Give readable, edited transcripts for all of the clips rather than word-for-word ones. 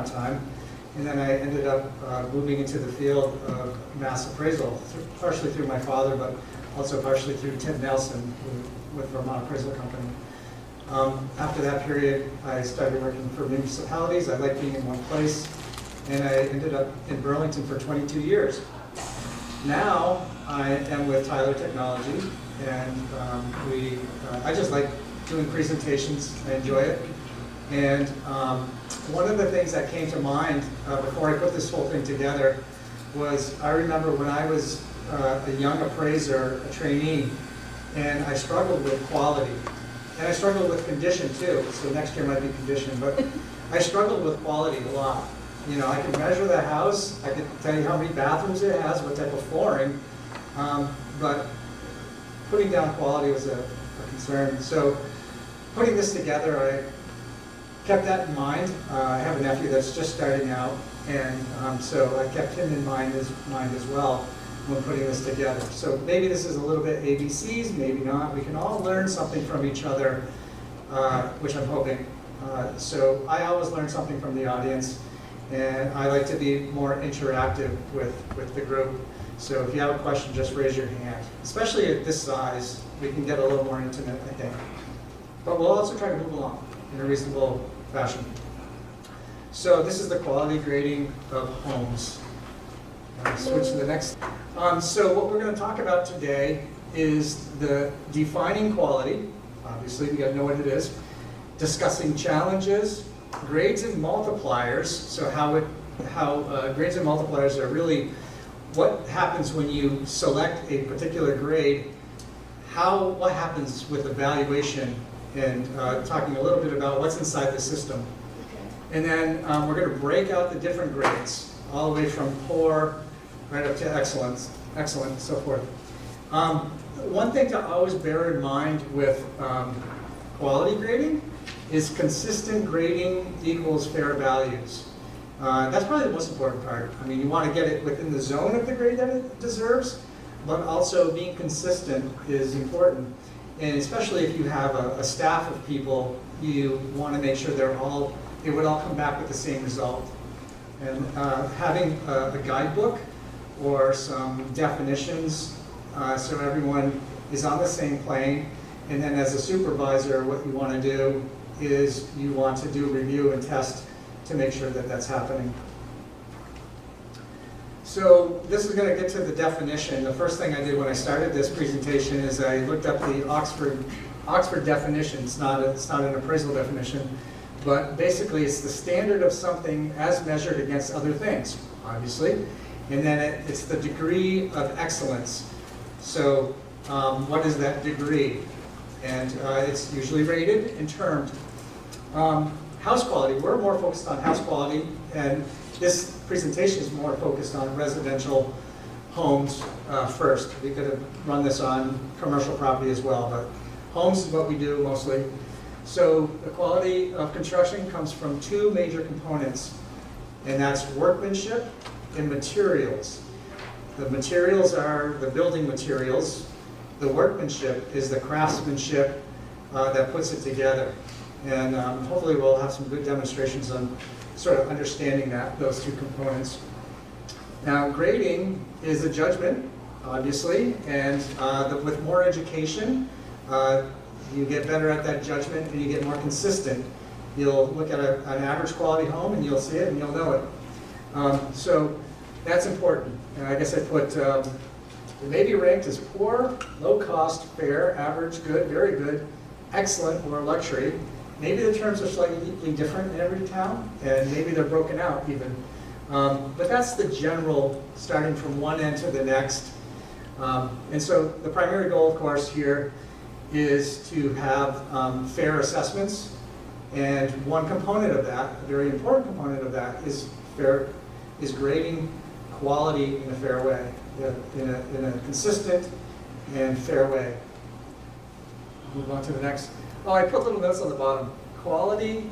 amount of time. And then I ended up moving into the field of mass appraisal, partially through my father, but also partially through Ted Nelson with Vermont Appraisal Company. After that period, I started working for municipalities. I liked being in one place, and I ended up in Burlington for 22 years. Now I am with Tyler Technology, and I just like doing presentations. I enjoy it. And one of the things that came to mind before I put this whole thing together was I remember when I was a young appraiser, a trainee, and I struggled with quality. And I struggled with condition too, so next year might be condition, but I struggled with quality a lot. You know, I could measure the house, I could tell you how many bathrooms it has, what type of flooring, but putting down quality was a concern. So putting this together, I kept that in mind. I have a nephew that's just starting out, and so I kept him in mind as well when putting this together. So maybe this is a little bit ABCs, maybe not. We can all learn something from each other, which I'm hoping. So I always learn something from the audience, and I like to be more interactive with the group. So if you have a question, just raise your hand. Especially at this size, we can get a little more intimate, I think. But we'll also try to move along in a reasonable fashion. So this is the quality grading of homes. Switch to the next. So what we're going to talk about today is the defining quality. Obviously, we got to know what it is. Discussing challenges, grades and multipliers. So how grades and multipliers are really what happens when you select a particular grade. What happens with evaluation, and talking a little bit about what's inside the system. And then we're going to break out the different grades, all the way from poor right up to excellent, and so forth. One thing to always bear in mind with quality grading is consistent grading equals fair values. That's probably the most important part. I mean, you want to get it within the zone of the grade that it deserves, but also being consistent is important. And especially if you have a staff of people, you want to make sure it would all come back with the same result. And having a guidebook or some definitions so everyone is on the same plane. And then as a supervisor, what you want to do is you want to do review and test to make sure that that's happening. So this is going to get to the definition. The first thing I did when I started this presentation is I looked up the Oxford definition. It's not an appraisal definition, but basically it's the standard of something as measured against other things, obviously. And then it's the degree of excellence. So what is that degree? And it's usually rated and termed. House quality, we're more focused on house quality, and this presentation is more focused on residential homes first. We could have run this on commercial property as well, but homes is what we do mostly. So the quality of construction comes from two major components, and that's workmanship and materials. The materials are the building materials. The workmanship is the craftsmanship that puts it together. And hopefully we'll have some good demonstrations on sort of understanding those two components. Now, grading is a judgment, obviously, and with more education, you get better at that judgment and you get more consistent. You'll look at an average quality home and you'll see it and you'll know it. So that's important. And I guess I put, it may be ranked as poor, low cost, fair, average, good, very good, excellent, or luxury. Maybe the terms are slightly different in every town, and maybe they're broken out even. But that's the general, starting from one end to the next. And so the primary goal, of course, here is to have fair assessments. And one component of that, a very important component of that, is grading quality in a fair way, in a consistent and fair way. Move on to the next. Oh, I put little notes on the bottom. Quality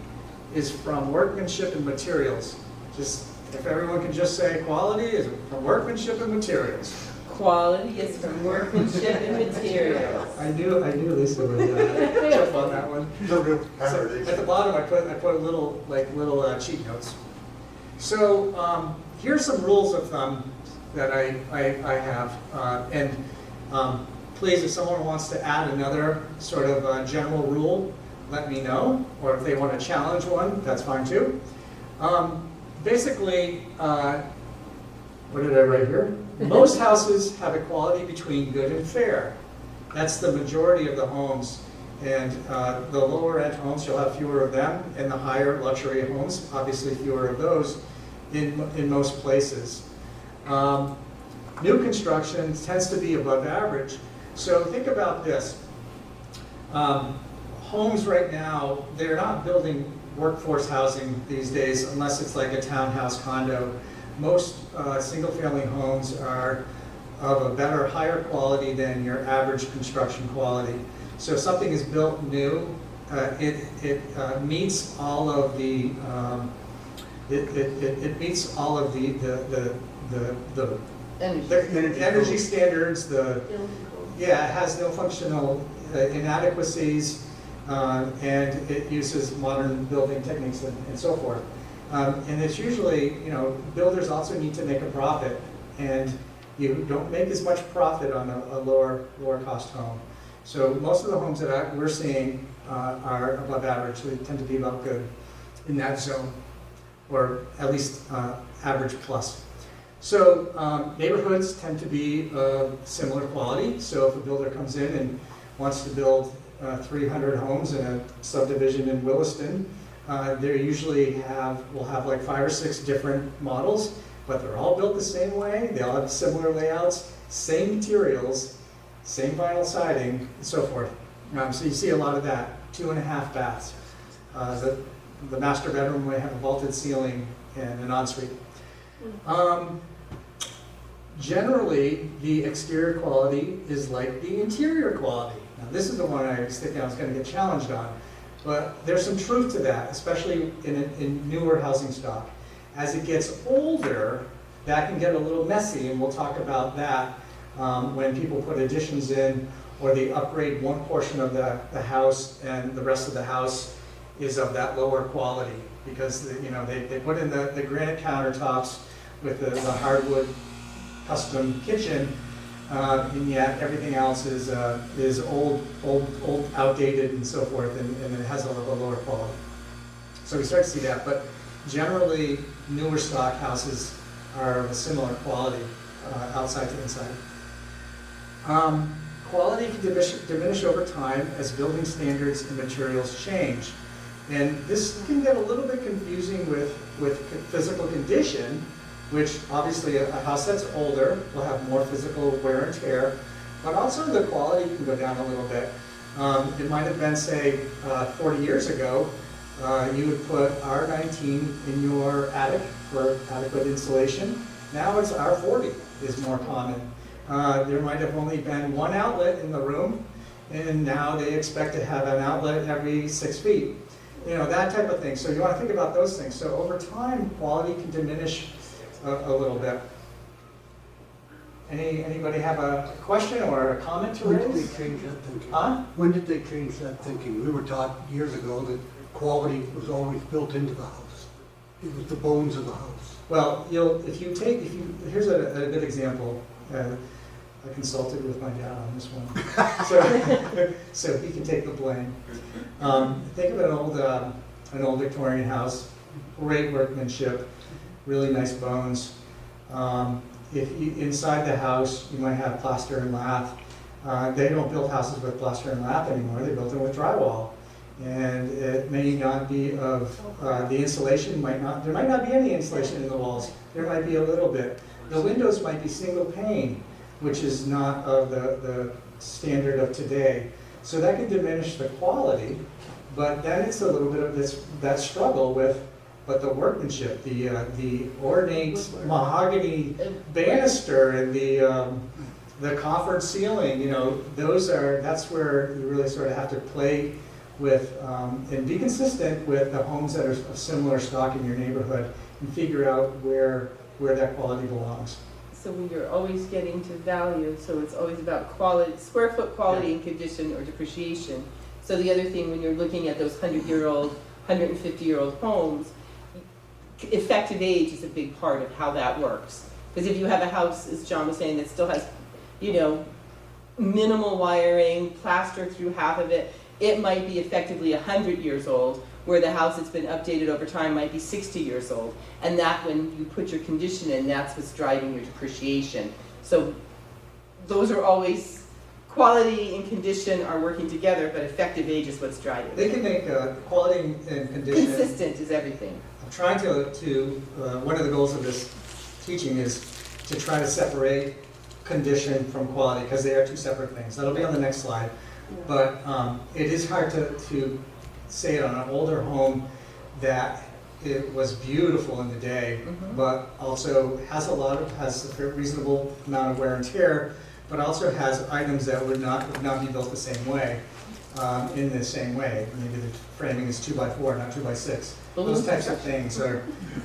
is from workmanship and materials. Just if everyone can just say quality is from workmanship and materials. Quality is from workmanship and materials. I knew Lisa would jump on that one. No real So at the bottom, I put little cheat notes. So here's some rules of thumb that I have. Please, if someone wants to add another sort of general rule, let me know. Or if they want to challenge one, that's fine too. Basically, what did I write here? Most houses have equality between good and fair. That's the majority of the homes. And the lower end homes, you'll have fewer of them, and the higher luxury homes, obviously fewer of those in most places. New construction tends to be above average. So think about this. Homes right now, they're not building workforce housing these days unless it's like a townhouse condo. Most single-family homes are of a better, higher quality than your average construction quality. So if something is built new, it meets all of the it meets all of the energy standards. It has no functional inadequacies, and it uses modern building techniques and so forth. And it's usually, builders also need to make a profit, and you don't make as much profit on a lower cost home. So most of the homes that we're seeing are above average. They tend to be about good in that zone, or at least average plus. So neighborhoods tend to be of similar quality. So if a builder comes in and wants to build 300 homes in a subdivision in Williston, they usually will have like 5 or 6 different models, but they're all built the same way. They all have similar layouts, same materials, same vinyl siding, and so forth. So you see a lot of that. 2.5 baths. The master bedroom might have a vaulted ceiling and an ensuite. Generally, the exterior quality is like the interior quality. Now, this is the one I was thinking I was going to get challenged on, but there's some truth to that, especially in newer housing stock. As it gets older, that can get a little messy, and we'll talk about that when people put additions in, or they upgrade one portion of the house and the rest of the house is of that lower quality, because they put in the granite countertops with the hardwood custom kitchen, and yet everything else is old, outdated, and so forth, and it has a lower quality. So we start to see that, but generally newer stock houses are of a similar quality, outside to inside. Quality can diminish over time as building standards and materials change. And this can get a little bit confusing with physical condition, which obviously a house that's older will have more physical wear and tear, but also the quality can go down a little bit. It might have been, say, 40 years ago, you would put R19 in your attic for adequate insulation. Now it's R40 is more common. There might have only been one outlet in the room, and now they expect to have an outlet every 6 feet. That type of thing. So you want to think about those things. So over time, quality can diminish a little bit. Anybody have a question or a comment to raise? When did they change that thinking? Huh? When did they change that thinking? We were taught years ago that quality was always built into the house. It was the bones of the house. Well, here's a good example. I consulted with my dad on this one, so he can take the blame. Think of an old Victorian house, great workmanship, really nice bones. Inside the house, you might have plaster and lath. They don't build houses with plaster and lath anymore. They build them with drywall, and it may not be of the insulation. There might not be any insulation in the walls. There might be a little bit. The windows might be single pane, which is not of the standard of today. So that can diminish the quality, but then it's a little bit of that struggle but the workmanship, the ornate mahogany banister and the coffered ceiling, that's where you really sort of have to play with and be consistent with the homes that are of similar stock in your neighborhood and figure out where that quality belongs. So when you're always getting to value, so it's always about quality, square foot quality and condition or depreciation. So the other thing, when you're looking at those 100-year-old, 150-year-old homes, effective age is a big part of how that works. Because if you have a house, as John was saying, that still has, you know, minimal wiring, plaster through half of it, it might be effectively 100 years old, where the house that's been updated over time might be 60 years old. And that, when you put your condition in, that's what's driving your depreciation. So those are always, quality and condition are working together, but effective age is what's driving They it. can make quality and condition. Consistent is everything. I'm trying one of the goals of this teaching is to try to separate condition from quality, because they are two separate things. That'll be on the next slide. But it is hard to say it on an older home that it was beautiful in the day, but also has a reasonable amount of wear and tear, but also has items that would not be built the same way, in the same way. Maybe the framing is 2x4, not 2x6. Those types of things are.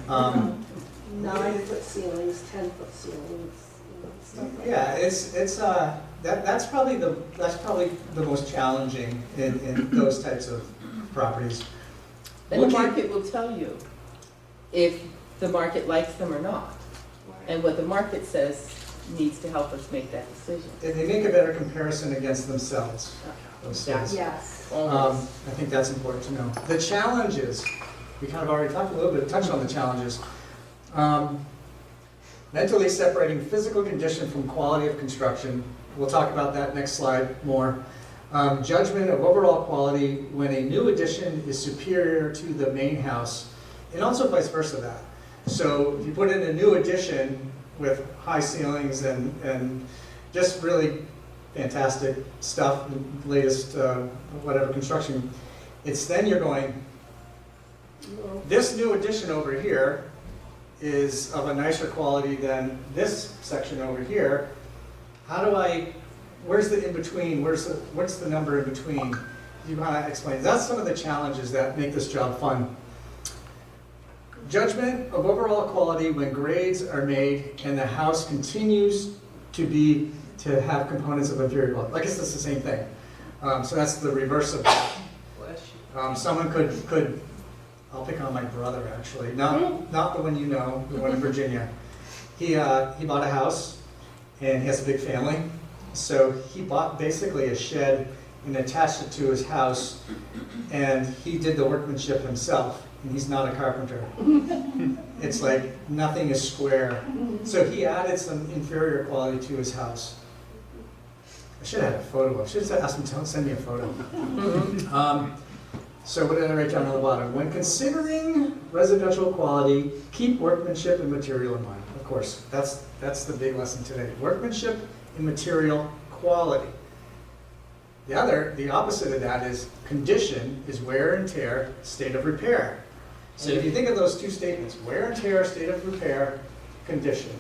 9-foot ceilings, 10-foot ceilings, stuff like that. Yeah, that's probably the most challenging in those types of properties. And the market will tell you if the market likes them or not. And what the market says needs to help us make that decision. And they make a better comparison against themselves. Those things. Yes. I think that's important to know. The challenges, we kind of already talked a little bit, touched on the challenges. Mentally separating physical condition from quality of construction. We'll talk about that next slide more. Judgment of overall quality when a new addition is superior to the main house, and also vice versa that. So if you put in a new addition with high ceilings and just really fantastic stuff, latest whatever construction, it's then you're going, this new addition over here is of a nicer quality than this section over here. Where's the in-between? What's the number in between? You want to explain? That's some of the challenges that make this job fun. Judgment of overall quality when grades are made and the house continues to have components of inferior quality. I guess that's the same thing. So that's the reverse of that. Someone could, I'll pick on my brother actually, not the one you know, the one in Virginia. He bought a house and he has a big family. So he bought basically a shed and attached it to his house, and he did the workmanship himself, and he's not a carpenter. It's like nothing is square. So he added some inferior quality to his house. I should have had a photo. I should have asked him to send me a photo. So what did I write down on the bottom? When considering residential quality, keep workmanship and material in mind. Of course, that's the big lesson today. Workmanship and material quality. The opposite of that is condition is wear and tear, state of repair. So if you think of those two statements, wear and tear, state of repair, condition.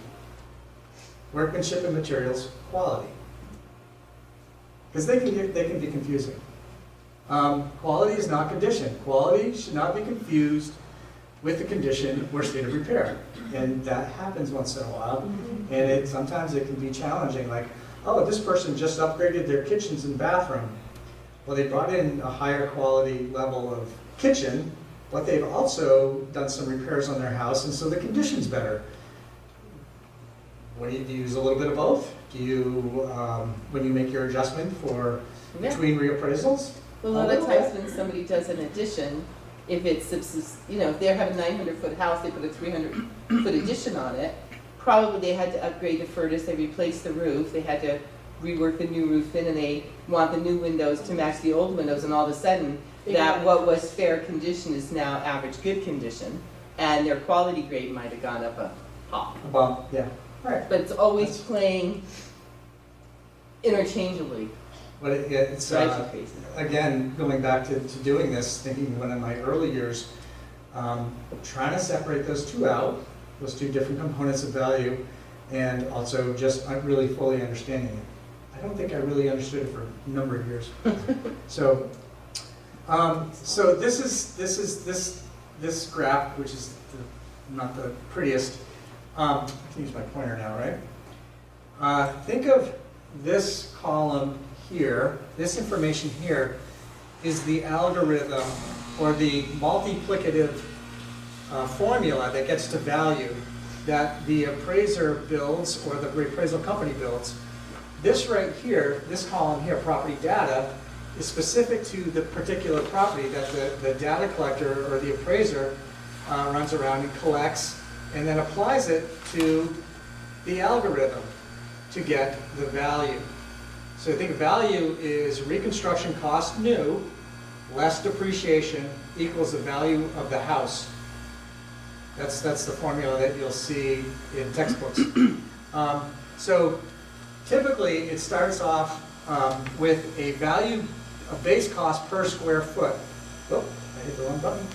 Workmanship and materials quality. Because they can be confusing. Quality is not condition. Quality should not be confused with the condition or state of repair. And that happens once in a while. And sometimes it can be challenging, like, oh, this person just upgraded their kitchens and bathroom. Well, they brought in a higher quality level of kitchen, but they've also done some repairs on their house, and so the condition's better. Do you use a little bit of both? Do you, when you make your adjustment for between reappraisals? Well, a lot of times when somebody does an addition, if it's, if they have a 900-foot house, they put a 300-foot addition on it, probably they had to upgrade the furnace, they replaced the roof, they had to rework the new roof in, and they want the new windows to match the old windows, and all of a sudden, that what was fair condition is now average good condition, and their quality grade might have gone up a hop. A bump, yeah. All right. But it's always playing interchangeably. But it's, again, going back to doing this, thinking one of my early years, trying to separate those two out, those two different components of value, and also just really fully understanding it. I don't think I really understood it for a number of years. So this graph, which is not the prettiest. I can use my pointer now, right? Think of this column here. This information here is the algorithm or the multiplicative formula that gets to value that the appraiser builds or the appraisal company builds. This right here, this column here, property data, is specific to the particular property that the data collector or the appraiser runs around and collects and then applies it to the algorithm to get the value. So I think value is reconstruction cost new less depreciation equals the value of the house. That's the formula that you'll see in textbooks. So typically it starts off with a value, a base cost per square foot. Oh, I hit the wrong button.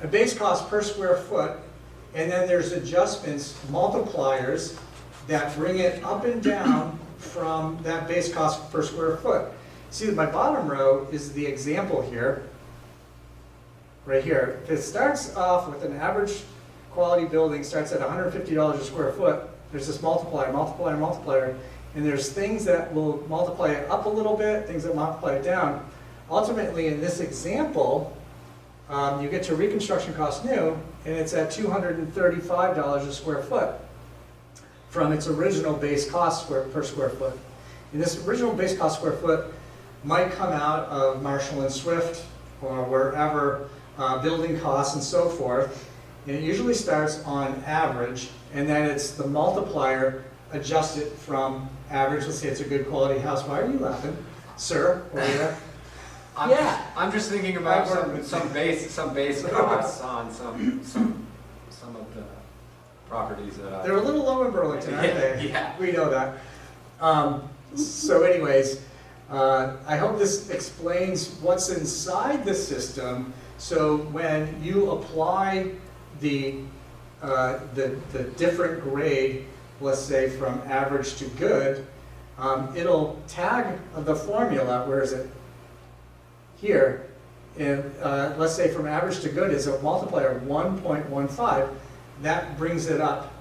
A base cost per square foot, and then there's adjustments, multipliers, that bring it up and down from that base cost per square foot. See, my bottom row is the example here, right here. If it starts off with an average quality building, starts at $150 a square foot, there's this multiplier, multiplier, multiplier, and there's things that will multiply it up a little bit, things that multiply it down. Ultimately, in this example, you get to reconstruction cost new, and it's at $235 a square foot from its original base cost per square foot. And this original base cost square foot might come out of Marshall and Swift or wherever, building costs and so forth. And it usually starts on average, and then it's the multiplier adjusted from average. Let's say it's a good quality house. Why are you laughing, sir? I'm just thinking about some base costs on some of the properties that They're a little low in Burlington, aren't they? Yeah. We know that. So anyways, I hope this explains what's inside the system. So when you apply the different grade, let's say from average to good, it'll tag the formula. Where is it? Here. And let's say from average to good is a multiplier of 1.15. That brings it up.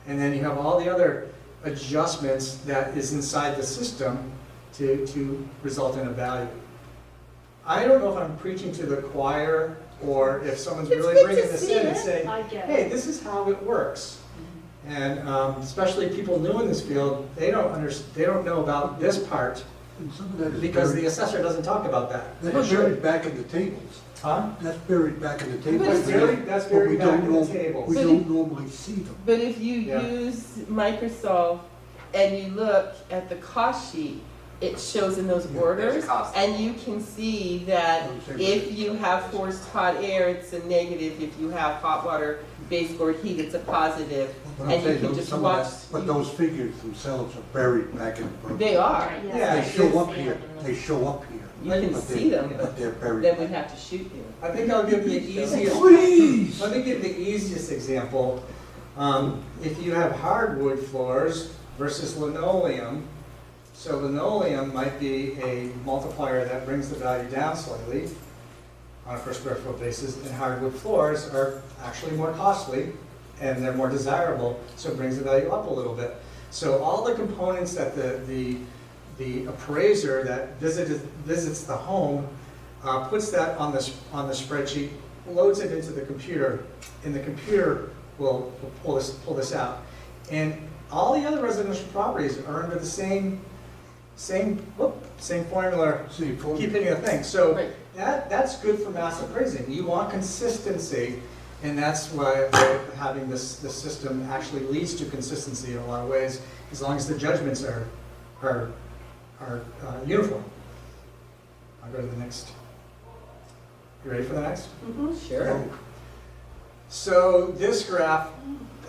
And then you have all the other adjustments that is inside the system to result in a value. I don't know if I'm preaching to the choir or if someone's It's really good bringing to this see in and it. saying, I get hey, it. this is how it works. And especially people new in this field, they don't know about this part And some of that is because the buried, assessor doesn't talk about that. that's buried back in the tables. Huh? That's buried back in the tables. But it's That's But buried we back don't in the know- tables. We But don't normally see them. But if you Yeah. use Microsoft and you look at the cost sheet, it shows in those Yeah, orders, there's a cost. and you can see that if you have forced hot air, it's a negative. If you have hot water baseboard heat, it's a positive. But I'm And you saying can those- just some of watch. that- But those figures themselves are buried back in the. They are. Yeah, They show up here, they show up here. You can but see they- them, But they're buried. then we'd have to shoot you. I think I'll give the easiest. Please! Let me give the easiest example. If you have hardwood floors versus linoleum, so linoleum might be a multiplier that brings the value down slightly on a per square foot basis, and hardwood floors are actually more costly and they're more desirable, so it brings the value up a little bit. So all the components that the appraiser that visits the home puts that on the spreadsheet, loads it into the computer, and the computer will pull this out. And all the other residential properties are under the same formula. See, for- Keep hitting the thing. So Right. that's good for mass appraising. You want consistency, and that's why having this system actually leads to consistency in a lot of ways, as long as the judgments are uniform. I'll go to the next. You ready for the next? Sure. So this graph,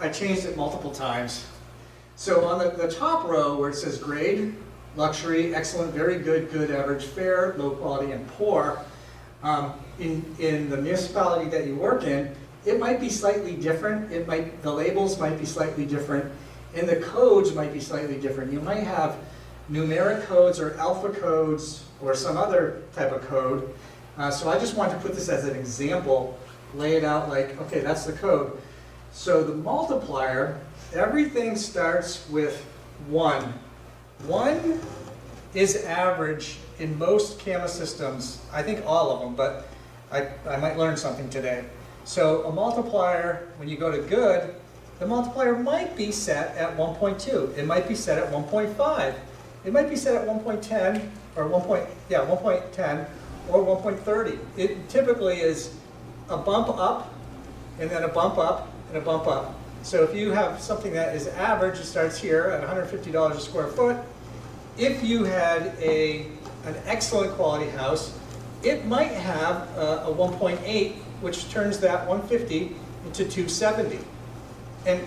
I changed it multiple times. So on the top row where it says grade, luxury, excellent, very good, good, average, fair, low quality, and poor, in the municipality that you work in, it might be slightly different. The labels might be slightly different, and the codes might be slightly different. You might have numeric codes or alpha codes or some other type of code. So I just wanted to put this as an example, lay it out like, okay, that's the code. So the multiplier, everything starts with 1. 1 is average in most CAMA systems, I think all of them, but I might learn something today. So a multiplier, when you go to good, the multiplier might be set at 1.2. It might be set at 1.5. It might be set at 1.10 or 1.10 or 1.30. It typically is a bump up and then a bump up and a bump up. So if you have something that is average, it starts here at $150 a square foot. If you had an excellent quality house, it might have a 1.8, which turns that 150 into 270, and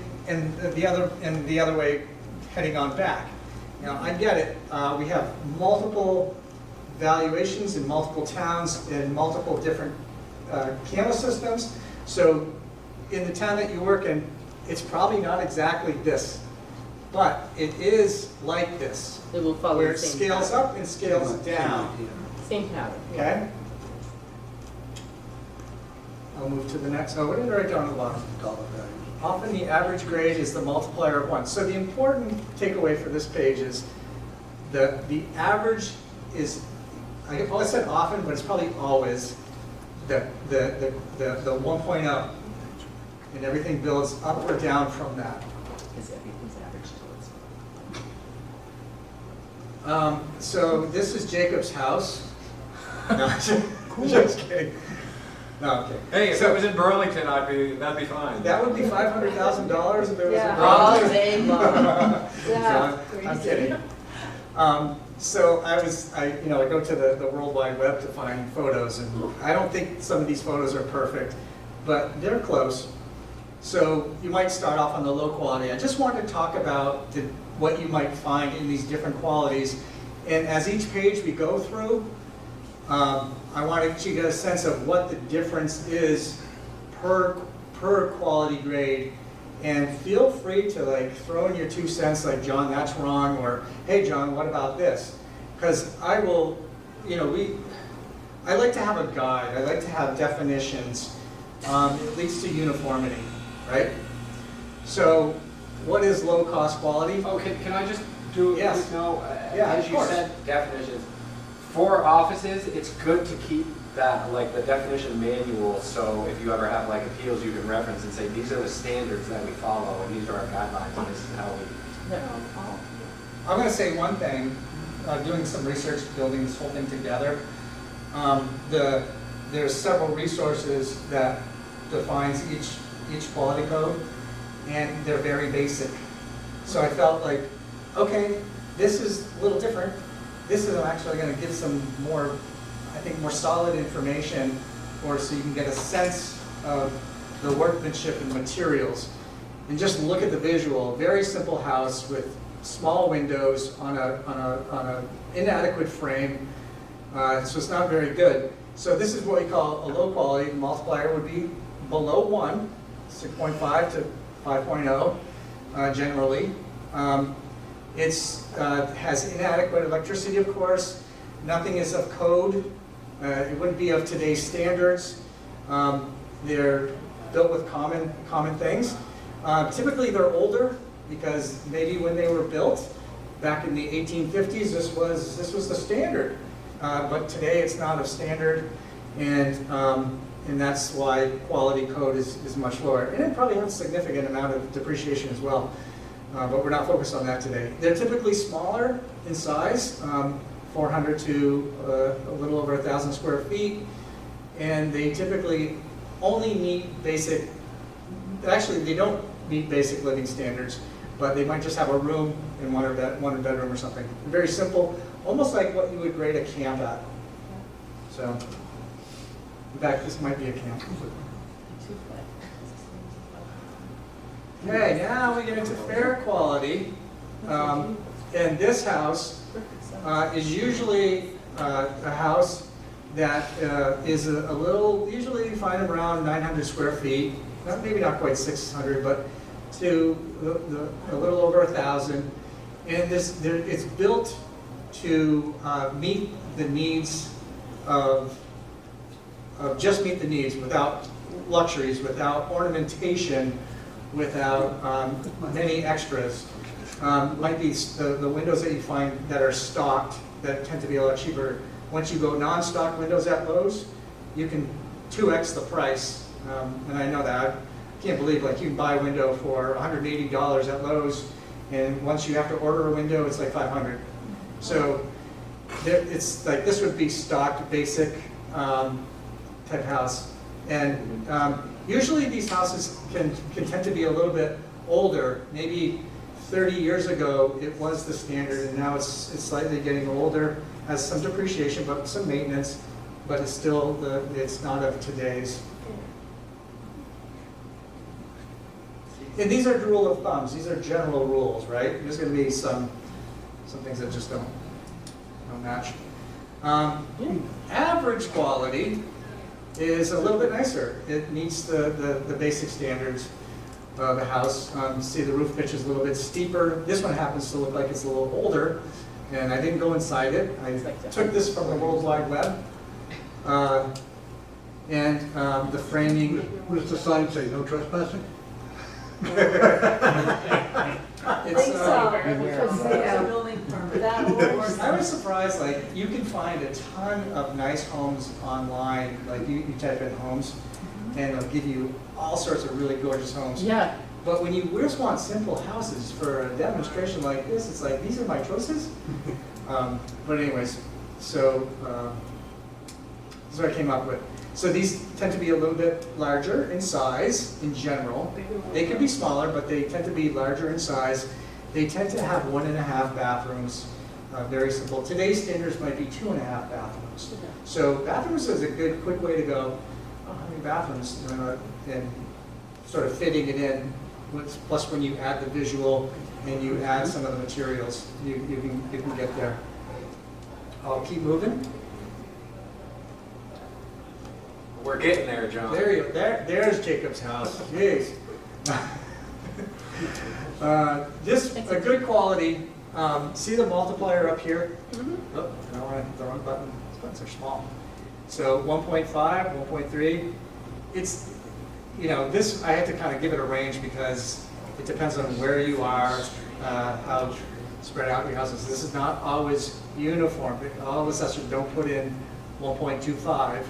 the other way heading on back. Now I get it. We have multiple valuations in multiple towns in multiple different candle systems. So in the town that you work in, it's probably not exactly this, but it is like this, It will follow where the it same scales pattern. up and scales down. Same pattern. yeah. Okay? I'll move to the next. Oh, what did I write down on the bottom? Dollar value. Often the average grade is the multiplier of 1. So the important takeaway for this page is the average is, I said often, but it's probably always the 1.0. And everything builds up or down from that. Because everything's average to its. So this is Jacob's house. No, just kidding. No, okay. Hey, if So- it was in Burlington, that'd be fine. That would be $500,000 if it was Yeah. a All Bronx. day long. Yeah, I'm crazy. kidding. So I go to the World Wide Web to find photos, and I don't think some of these photos are perfect, but they're close. So you might start off on the low quality. I just wanted to talk about what you might find in these different qualities. And as each page we go through, I want you to get a sense of what the difference is per quality grade. And feel free to throw in your 2 cents like, John, that's wrong, or hey, John, what about this? Because I will, I like to have a guide. I like to have definitions. It leads to uniformity, right? So what is low cost quality? Oh, can I just do a Yes. quick note? Yeah, As of you course. said, definitions. For offices, it's good to keep that, the definition manual, so if you ever have appeals, you can reference and say, these are the standards that we follow, and these are our guidelines, and this is how we. I'm going to say one thing, doing some research, building this whole thing together. There's several resources that defines each quality code, and they're very basic. So I felt like, okay, this is a little different. This is actually going to give some more, I think, more solid information, or so you can get a sense of the workmanship and materials. And just look at the visual. Very simple house with small windows on a inadequate frame, so it's not very good. So this is what we call a low quality. The multiplier would be below 1, 6.5 to 5.0 generally. It has inadequate electricity, of course. Nothing is of code. It wouldn't be of today's standards. They're built with common things. Typically, they're older because maybe when they were built back in the 1850s, this was the standard. But today, it's not a standard, and that's why quality code is much lower. And it probably has a significant amount of depreciation as well. But we're not focused on that today. They're typically smaller in size, 400 to a little over 1,000 square feet, and they typically only meet basic, actually they don't meet basic living standards, but they might just have a room in one bedroom or something. Very simple, almost like what you would grade a camp at. So, in fact, this might be a camp. Okay, now we get into fair quality. And this house is usually a house that is a little, usually you find them around 900 square feet, maybe not quite 600, but to a little over 1,000. And it's built to meet the needs just meet the needs without luxuries, without ornamentation, without many extras. Might be the windows that you find that are stocked that tend to be a lot cheaper. Once you go non-stock windows at Lowe's, you can 2x the price, and I know that. I can't believe, like, you can buy a window for $180 at Lowe's, and once you have to order a window, it's like $500. So it's like, this would be stock, basic type house. And usually these houses can tend to be a little bit older. Maybe 30 years ago, it was the standard, and now it's slightly getting older, has some depreciation, but some maintenance, but it's still, it's not of today's. And these are rule of thumbs, these are general rules, right? There's gonna be some things that just don't match. Average quality is a little bit nicer. It meets the basic standards of a house. See, the roof pitch is a little bit steeper. This one happens to look like it's a little older, and I didn't go inside it. I took this from the World Wide Web. And the framing. What does the sign say, no trespassing? I It's, think so, because they have that horse. I was surprised, like, you can find a ton of nice homes online, like you type in homes, and it'll give you all sorts of really gorgeous homes. Yeah, But when you just want simple houses for a demonstration like this, it's like, these are my choices? But anyways, so this is what I came up with. So these tend to be a little bit larger in size in general. They can be smaller, but they tend to be larger in size. They tend to have 1.5 bathrooms, very simple. Today's standards might be 2.5 bathrooms. So bathrooms is a good, quick way to go, oh, how many bathrooms? And sort of fitting it in. Plus when you add the visual and you add some of the materials, you can get there. I'll keep moving. We're getting there, John. There's Jacob's house. Jeez. This a good quality. See the multiplier up here? Oh, I don't want to hit the wrong button. These buttons are small. So 1.5, 1.3. It's, you know, this I have to kind of give it a range because it depends on where you are, how spread out your house is. This is not always uniform. All of assessors don't put in 1.25.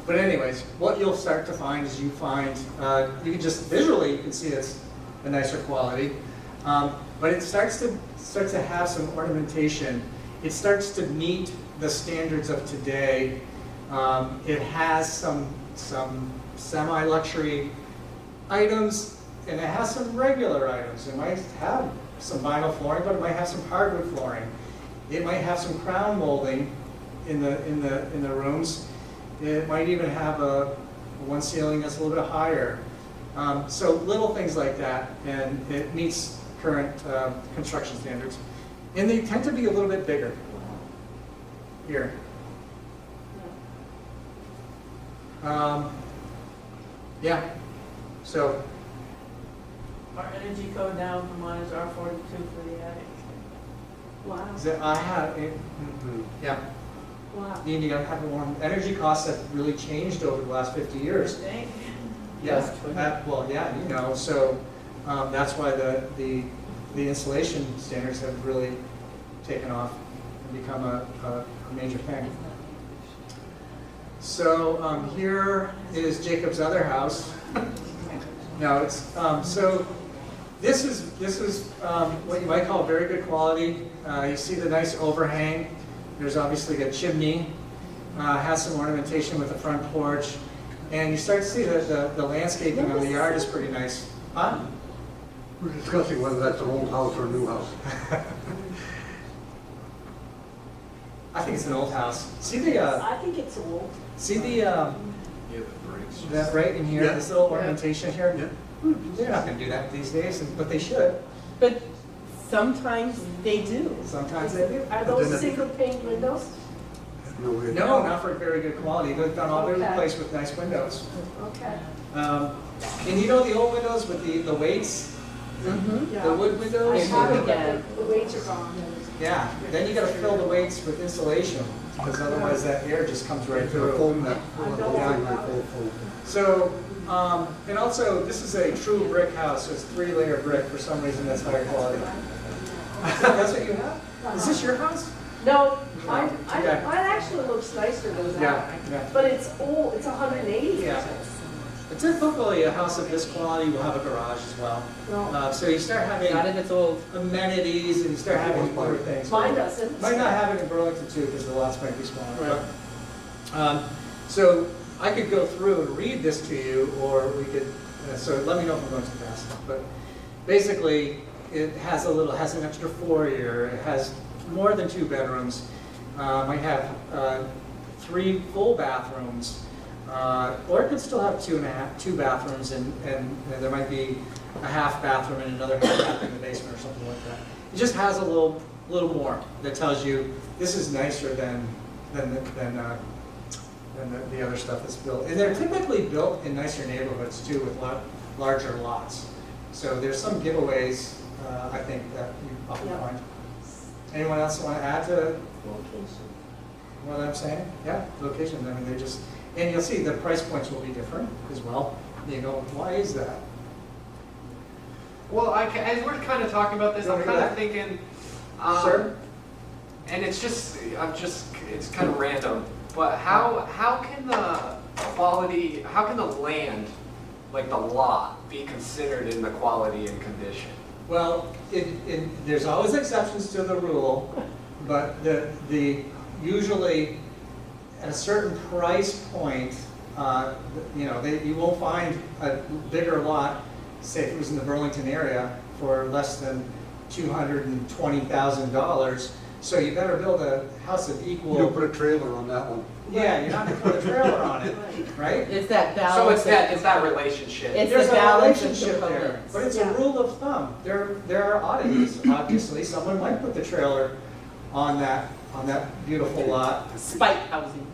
But anyways, what you'll start to find is you can just visually, you can see it's a nicer quality. But it starts to have some ornamentation. It starts to meet the standards of today. It has some semi-luxury items, and it has some regular items. It might have some vinyl flooring, but it might have some hardwood flooring. It might have some crown molding in the rooms. It might even have one ceiling that's a little bit higher. So little things like that, and it meets current construction standards. And they tend to be a little bit bigger. Here. Yeah, so, Our energy code now for mine is R42 for the attic. Wow, I have, yeah, wow. you gotta have a warm, energy costs have really changed over the last 50 years. Dang. Yeah, well, yeah, you know, so that's why the insulation standards have really taken off and become a major thing. So here is Jacob's other house. No, it's so this is what you might call very good quality. You see the nice overhang. There's obviously a chimney. Has some ornamentation with the front porch. And you start to see that the landscaping of the yard is pretty nice. Huh? We're discussing whether that's an old house or a new house. I think it's an old house. See the I think it's old. that right in here, Yeah. this little ornamentation here. Yeah. They're not going to do that these days, but they should. but sometimes they do. Sometimes they do. Are those single pane windows? No way. No, not for very good quality. They've done all over the Okay. place with nice windows. Okay. And you know the old windows with the weights, Mm-hmm. the wood I windows. have it, again. but the weights are gone. Yeah. Then you got to fill the weights with insulation because otherwise that air just comes right It's a through. foam that, I know the whole all thing about full it. of foam. So, and also this is a true brick house. So it's 3-layer brick. For some reason, that's higher quality. That's what you have. Is this your house? No, mine Okay. actually looks looks nicer than that. Yeah. But it's old, it's 180 Yeah. inches. Typically, a house of this quality will have a garage as well. No, So you start having Not if it's old. amenities and you start having other things. mine doesn't. Might not have it in Burlington too, because the lots might be smaller. Right. But, so I could go through and read this to you, or we could, so let me know if I'm going too fast. But basically, it has an extra foyer, it has more than 2 bedrooms. Might have 3 full bathrooms, or it could still have 2 bathrooms, and there might be a half bathroom and another half bathroom in the basement or something like that. It just has a little more that tells you this is nicer than the other stuff that's built. And they're typically built in nicer neighborhoods too, with larger lots. So there's some giveaways, I think, that you often Yeah. find. Anyone else want to add to Location. what I'm saying? Yeah, location, I mean, they just, and you'll see the price points will be different as well. You go, why is that? Well, as we're kind of talking about this, You I'm wanna kind go of thinking, Sir? and it's kind of random, but how can the quality, how can the land, like the lot, be considered in the quality and condition? Well, there's always exceptions to the rule, but usually at a certain price point, you won't find a bigger lot, say if it was in the Burlington area, for less than $220,000. So you better build a house of equal. You'll put a trailer on that one. Yeah, you're not gonna put a trailer on it, right? It's that So balance. it's that relationship. It's There's the a balance of relationship there, components. but it's a Yeah. rule of thumb. There are oddities, obviously. Someone might put the trailer on that beautiful lot. Spike housing.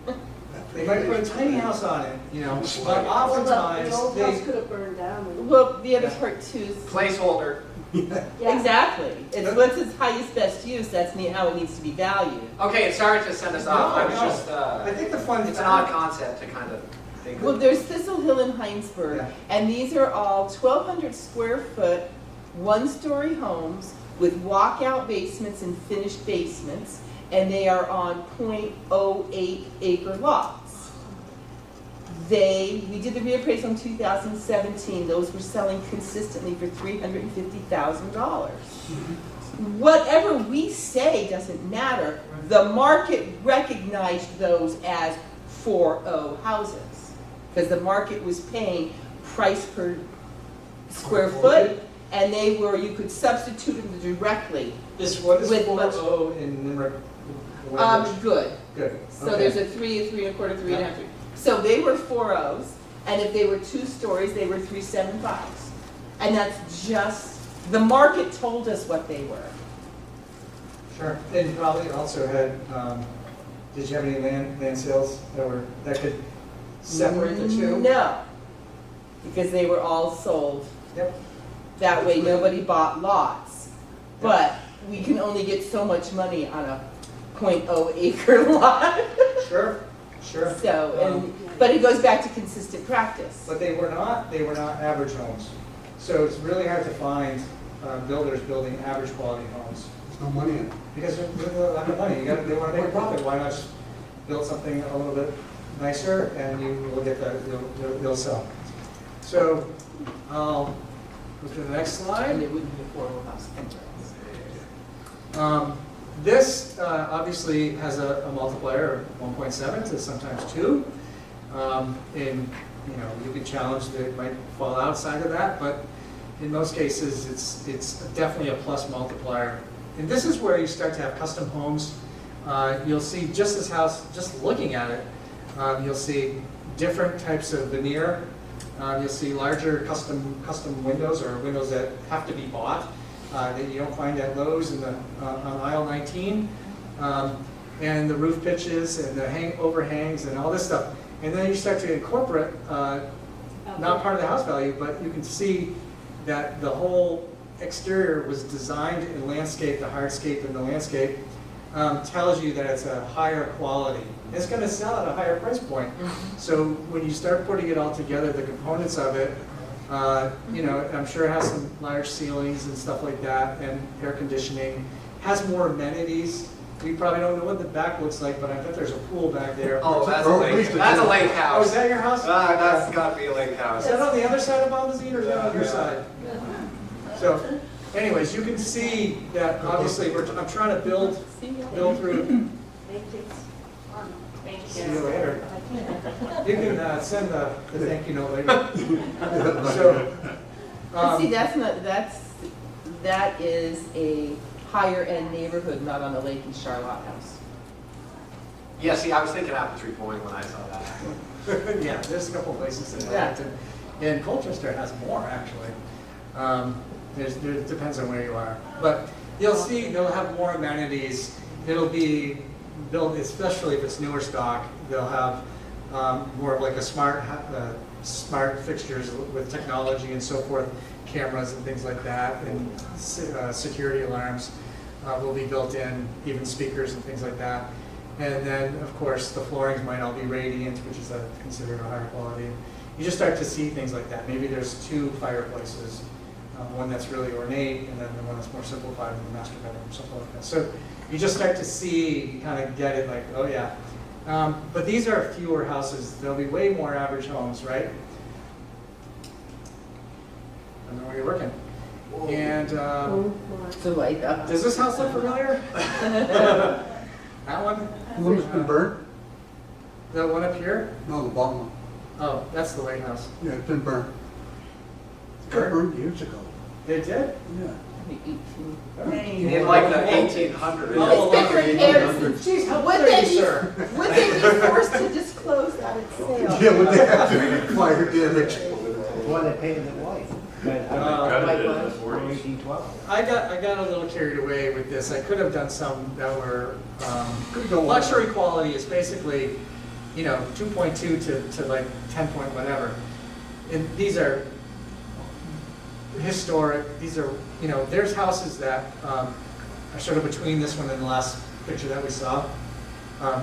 They might put a tiny house on it, but Well, oftentimes the old house they. could have burned down. Well, the other part too is. Placeholder. Yeah. Exactly. It's what's its highest best use, that's how it needs to be valued. Okay, sorry to send us off. I was No, just, I think the fun it's an odd concept to kind of think Well, of. there's Thistle Hill in Heinsberg, Yeah. and these are all 1,200 square foot, 1-story homes with walkout basements and finished basements, and they are on .08 acre lots. We did the reappraisal in 2017, those were selling consistently for $350,000. Whatever we say doesn't matter, the market recognized those as 4.0 houses. Because the market was paying price per square foot, and you could substitute them directly. What is with 4.0 in Limerick? language? Good. Good. So Okay. there's a 3, a 3.25, 3.5. So they were 4.0s, and if they were 2 stories, they were 3.75s. And that's just, the market told us what they were. Sure. And you probably also had, did you have any land sales that could separate the two? No, because they were all sold. Yep. That way, nobody bought lots. But we can only get so much money on a .0 acre lot. Sure. So, but it goes back to consistent practice. But they were not average homes. So it's really hard to find builders building average quality homes. There's no money in it. Because there's a lot of money, they want to make a profit, why not just build something a little bit nicer and you will get you'll sell. So, I'll go to the next slide. And it wouldn't be affordable house anywhere. This obviously has a multiplier of 1.7 to sometimes 2. And you could challenge that it might fall outside of that, but in most cases it's definitely a plus multiplier. And this is where you start to have custom homes. You'll see just this house, just looking at it, you'll see different types of veneer. You'll see larger custom windows, or windows that have to be bought, that you don't find at Lowe's on aisle 19. And the roof pitches and the overhangs and all this stuff. And then you start to incorporate, not part of the house value, but you can see that the whole exterior was designed in landscape, the hardscape and the landscape, tells you that it's a higher quality. It's going to sell at a higher price point. So when you start putting it all together, the components of it, I'm sure it has some large ceilings and stuff like that, and air conditioning, has more amenities. we probably don't know what the back looks like, but I bet there's a pool back there. Oh, that's a Or at lake, least a that's a gym. lake Oh, house. is that your house? That's gotta be a lake house. Is that on the other side of Bombazine or is that on your Yeah. side? So, anyways, you can see that obviously I'm trying to build through. See you later. You can send the thank you note later. So, But see, that is a higher end neighborhood, not on the Lake in Charlotte house. Yeah, see, I was thinking Apple Tree Point when I saw that. yeah, there's a couple places in Yeah. Wellington. And Colchester has more, actually. There depends on where you are. But you'll see they'll have more amenities. It'll be built, especially if it's newer stock, they'll have more of like a smart fixtures with technology and so forth, cameras and things like that, and security alarms will be built in, even speakers and things like that. And then, of course, the floorings might all be radiant, which is considered a higher quality. You just start to see things like that. Maybe there's two fireplaces, one that's really ornate, and then the one that's more simplified in the master bedroom, something like that. So you just start to see, you kind of get it like, oh yeah. But these are fewer houses. There'll be way more average homes, right? I know where you're working. And So like, does this house look familiar? That one? The one that's been burnt? The one up here? No, the bottom one. Oh, that's the White House. Yeah, it's been burnt. It got burned years ago. They did? Yeah. 18. In like the 1800s. Oh, It's been repaired. Jeez, how Would old are they you, be- sir? Would they be forced to disclose that it's sale? Yeah, when they have to fire damage. Well, they painted it white. But White one. 1812. I got a little carried away with this. I could have done some that were, luxury quality is basically, 2.2 to like 10 point whatever. And these are historic, these are, there's houses that are sort of between this one and the last picture that we saw.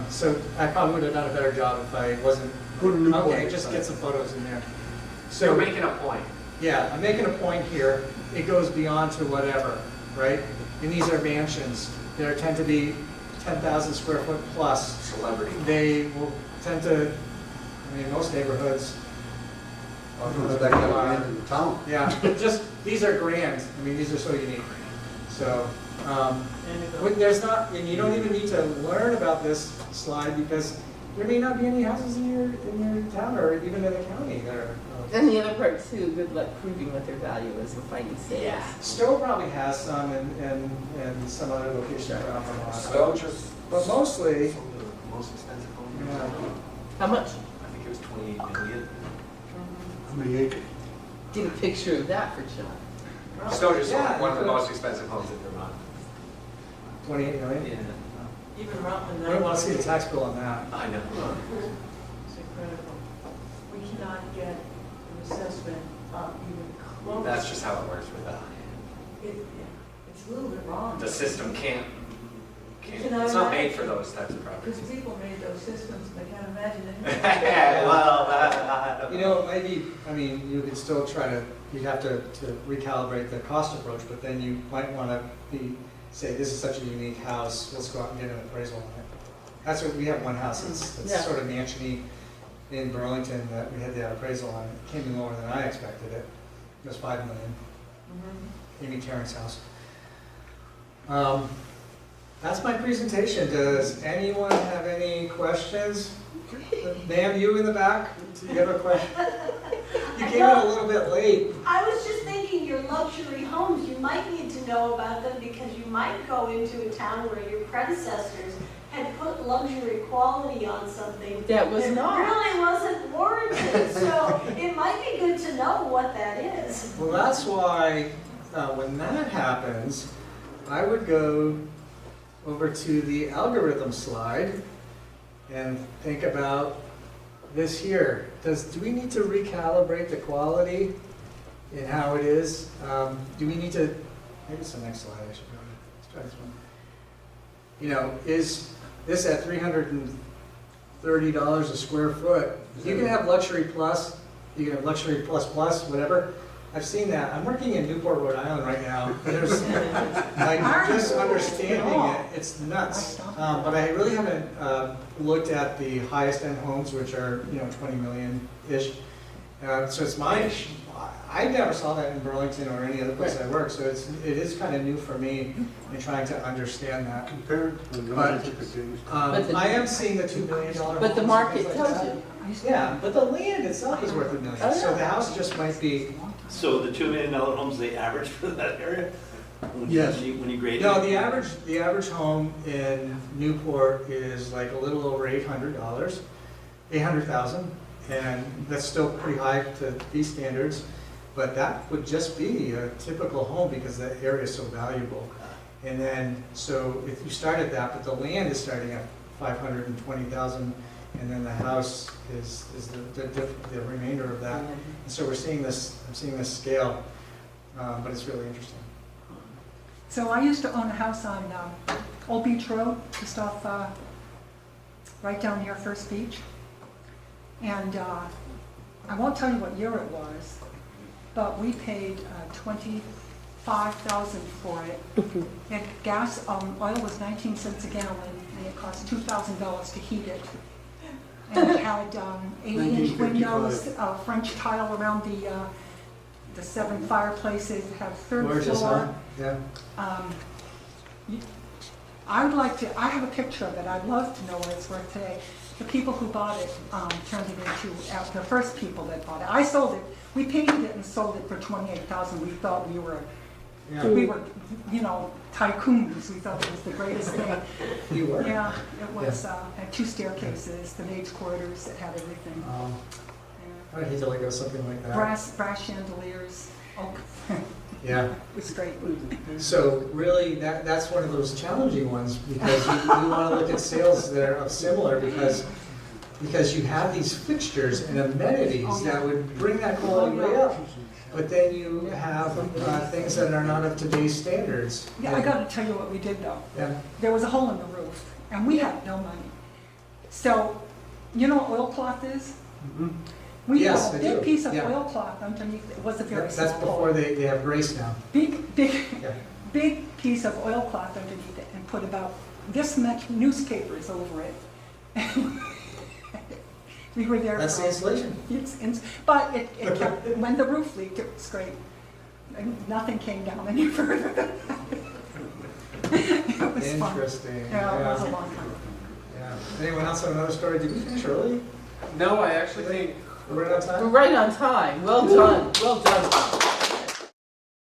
So I probably would have done a better job if I wasn't, Put a new one okay, just inside. get some photos in there. So So you're making a point. yeah, I'm making a point here. It goes beyond to whatever, right? And these are mansions. They tend to be 10,000 square foot plus. Celebrity. They will tend to, most neighborhoods. That kind of land in the town. Yeah, just, these are grand. These are so unique. So, there's not, and you don't even need to learn about this slide because there may not be any houses in your town or even in the county that are. And the other part too, good luck proving what their value is and finding sales. Yeah. Stowe probably has some and some other locations around Vermont. So just. But mostly, Some of the most expensive homes. yeah. How much? I think it was 28 million. How many acres? Get a picture of that for John. Stowe just Yeah, sold one of the you most expensive homes in Vermont. 28 million? Even Rutland. I don't want to see the tax bill on that. I know. It's incredible. We cannot get an assessment even close. That's just how it works with that. It's a little bit wrong. The system can't, Can I it's not made imagine? for those types of properties. Because people made those systems, and I can't imagine anything. Well, that. Maybe, you could still try to, you'd have to recalibrate the cost approach, but then you might want to say, this is such a unique house, let's go out and get an appraisal on it. That's what, we have one house Yeah. that's sort of mansion-y in Burlington that we had the appraisal on. It came in lower than I expected it. It was $5 million. Amy Terrence house. That's my presentation. Does anyone have any questions? Ma'am, you in the back, do you have a question? You came in a little bit late. I was just thinking your luxury homes, you might need to know about them because you might go into a town where your predecessors had put luxury quality on something. That was not. Really wasn't warranted, so it might be good to know what that is. Well, that's why, when that happens, I would go over to the algorithm slide and think about this here. Do we need to recalibrate the quality in how it is? Do we need to, maybe it's the next slide I should go to. Let's try this one. Is this at $330 a square foot? You can have luxury plus, you can have luxury plus plus, whatever. I've seen that. I'm working in Newport, Rhode Island right now. There's, like, just understanding it, it's nuts. But I really haven't looked at the highest end homes, which are, 20 million-ish. So it's I never saw that in Burlington or any other place I work, so it is kind of new for me in trying to understand that. Compared to the But, other things. I am seeing the $2 million But the homes and market things like tells that. you. Yeah, but the land itself is worth $1 million, Oh, so yeah. the house just might be, So the $2 million homes, the average for that area? Yes. When you grade it? no, the average home in Newport is like a little over $800, 800,000, and that's still pretty high to these standards, but that would just be a typical home because that area is so valuable. And then, so if you start at that, but the land is starting at 520,000, and then the house is the remainder of that. And so I'm seeing this scale, but it's really interesting. So I used to own a house on Old Beach Road, just off, right down near First Beach. And I won't tell you what year it was, but we paid $25,000 for it. And gas, oil was 19 cents a gallon, and it cost $2,000 to heat it. And it had 80-inch windows, French tile around the 7 fireplaces, it had third Gorgeous, floor. huh? Yeah. I would like to, I have a picture of it, I'd love to know what it's worth today. The people who bought it turned it into, the first people that bought it. I sold it, we painted it and sold it for $28,000. We thought we were, Yeah. tycoons, we thought it was the greatest thing. You were? Yeah, it was, had 2 staircases, the maid's quarters, it had everything. Yeah. I'd hate to let go of something like that. Brass chandeliers, oak, Yeah. it was great. So really, that's one of those challenging ones, because you want to look at sales that are similar, because you have these fixtures and amenities that would bring that quality way up. But then you have things that are not of today's standards. Yeah, I gotta tell you what we did though. Yeah. There was a hole in the roof, and we had no money. So, you know what oilcloth is? We Yes, had a I big do. piece of Yeah. oilcloth underneath, it was a very small That's hole. before they have grace now. Big, Yeah. big piece of oilcloth underneath it, and put about this much newspapers over it. We were there That's for. the insulation. But it kept, when the roof leaked, it was great. And nothing came down any further than that. It was fun. Interesting. Yeah, it was a long time. Yeah. Anyone else have another story? Did we finish early? No, I actually think We're right on time? We're right on time. Well done, well done.